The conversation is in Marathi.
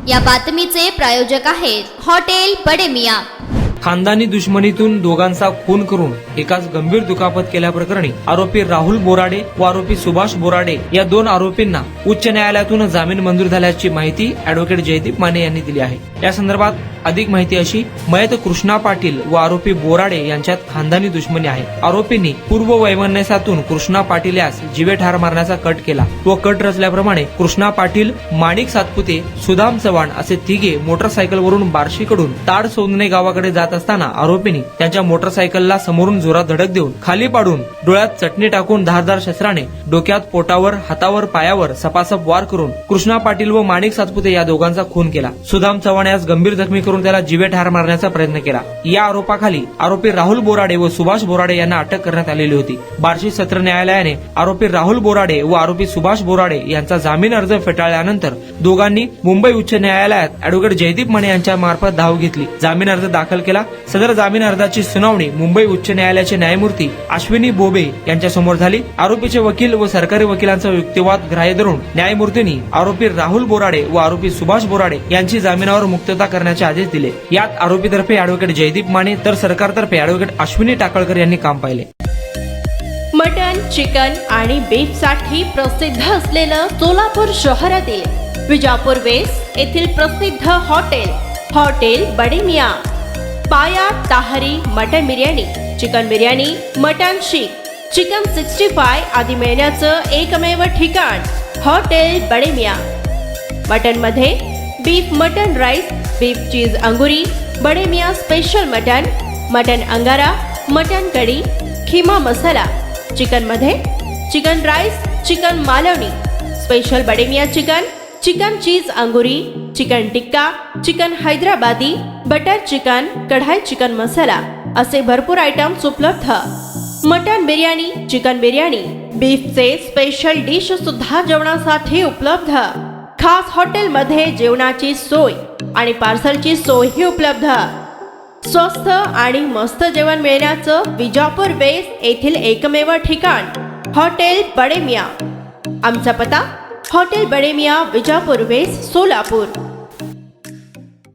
या बातमीचे प्रायोजक आहेत हॉटेल बडे मियां। खानदानी दुश्मनीतून दोघांचा खून करून एकाच गंभीर दुखापत केल्याप्रकरणी आरोपी राहुल बोराडे व आरोपी सुभाष बोराडे या दोन आरोपींना उच्च न्यायालयातून जामीन मंजूर झाल्याची माहिती अॅडव्होकेट जयदीप माने यांनी दिली आहे। या संदर्भात अधिक माहिती अशी, मयत कृष्णा पाटील व आरोपी बोराडे यांच्यात खानदानी दुश्मनी आहे। आरोपींनी पूर्व वैमनस्यातून कृष्णा पाटील यास जीवे ठार मारण्याचा कट केला व कट रचल्याप्रमाणे कृष्णा पाटील, माणिक सातपुते, सुदाम चव्हाण असे तिघे मोटरसायकलवरून बार्शीकडून ताड सोंदणे गावाकडे जात असताना आरोपींनी त्यांच्या मोटरसायकलला समोरून जोरात धडक देऊन खाली पाडून डोळ्यात चटणी टाकून धारदार शस्त्राने डोक्यात, पोटावर, हातावर, पायावर सपासप वार करून कृष्णा पाटील व माणिक सातपुते या दोघांचा खून केला। सुदाम चव्हाण यास गंभीर जखमी करून त्याला जीवे ठार मारण्याचा प्रयत्न केला। या आरोपाखाली आरोपी राहुल बोराडे व सुभाष बोराडे यांना अटक करण्यात आलेली होती। बार्शी सत्र न्यायालयाने आरोपी राहुल बोराडे व आरोपी सुभाष बोराडे यांचा जामीन अर्ज फेटाळल्यानंतर दोघांनी मुंबई उच्च न्यायालयात अॅडव्होकेट जयदीप माने यांच्या मार्फत धाव घेतली, जामीन अर्ज दाखल केला। सदर जामीन अर्जाची सुनावणी मुंबई उच्च न्यायालयाचे न्यायमूर्ती अश्विनी बोबे यांच्या समोर झाली। आरोपीचे वकील व सरकारी वकिलांचा युक्तिवाद ग्राह्य धरून न्यायमूर्तींनी आरोपी राहुल बोराडे व आरोपी सुभाष बोराडे यांची जामिनावर मुक्तता करण्याचे आदेश दिले। यात आरोपीतर्फे अॅडव्होकेट जयदीप माने तर सरकारतर्फे अॅडव्होकेट अश्विनी टाकळकर यांनी काम पाहिले। मटन, चिकन आणि बीफ साठी प्रसिद्ध असलेलं सोलापूर शहरातील विजापूर वेस्ट येथील प्रसिद्ध hotel Bade Miyan. Paya tahari mutton biryani, chicken biryani, mutton seekh, chicken 65 आदी मिळण्याचं एकमेव ठिकाण हॉटेल बडे मियां। मटन मध्ये beef mutton rice, beef cheese अंगुरी, Bade Miyan special mutton, mutton अंगारा, मटन कढी, खिमा मसाला। चिकन मध्ये chicken rice, chicken Malvani, special Bade Miyan chicken, chicken cheese अंगुरी, chicken tikka, chicken Hyderabadi, butter chicken, kadai chicken masala असे भरपूर आयटम्स उपलब्ध। मटन बिर्याणी, चिकन बिर्याणी, बीफचे स्पेशल डिश सुद्धा जेवणासाठी उपलब्ध। खास हॉटेलमध्ये जेवणाची सोय आणि पार्सलची सोयही उपलब्ध। स्वस्त आणि मस्त जेवण मिळण्याचं विजापूर वेस्ट येथील एकमेव ठिकाण हॉटेल बडे मियां। आमचा पत्ता हॉटेल बडे मियां, विजापूर वेस्ट, सोलापूर।